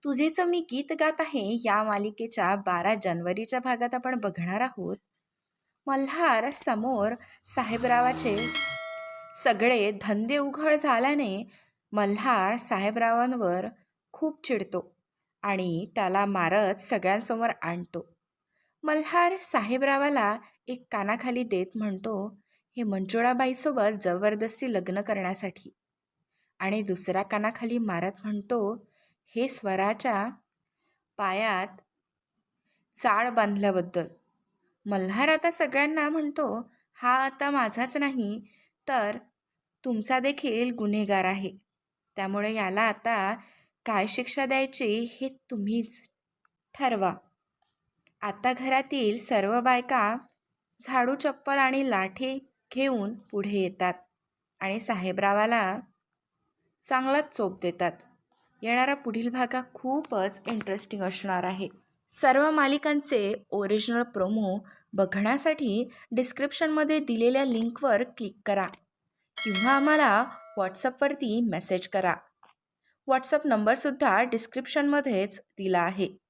तुझेच मी गीत गात आहे या मालिकेच्या 12 जानेवारीच्या भागात आपण बघणार आहोत. मल्हार समोर साहेबरावाचे सगळे धंदे उघड झाल्याने मल्हार साहेबरावांवर खूप चिडतो आणि त्याला मारत सगळ्यांसमोर आणतो. मल्हार साहेबरावाला एक कानाखाली देत म्हणतो, हे मंजुळाबाईसोबत जबरदस्ती लग्न करण्यासाठी, आणि दुसऱ्या कानाखाली मारत म्हणतो, हे स्वराच्या पायात चाळ बांधल्याबद्दल. मल्हार आता सगळ्यांना म्हणतो, हा आता माझाच नाही तर तुमचा देखील गुन्हेगार आहे. त्यामुळे याला आता काय शिक्षा द्यायची हे तुम्हीच ठरवा. आता घरातील सर्व बायका झाडू, चप्पल आणि लाठी घेऊन पुढे येतात आणि साहेबरावाला चांगलाच चोप देतात. येणारा पुढील भाग खूपच इंटरेस्टिंग असणार आहे. सर्व मालिकांचे ओरिजिनल प्रोमो बघण्यासाठी डिस्क्रिप्शनमध्ये दिलेल्या लिंकवर क्लिक करा किंवा आम्हाला व्हॉट्सअपवरती मेसेज करा. व्हॉट्सअप नंबरसुद्धा डिस्क्रिप्शनमध्येच दिला आहे.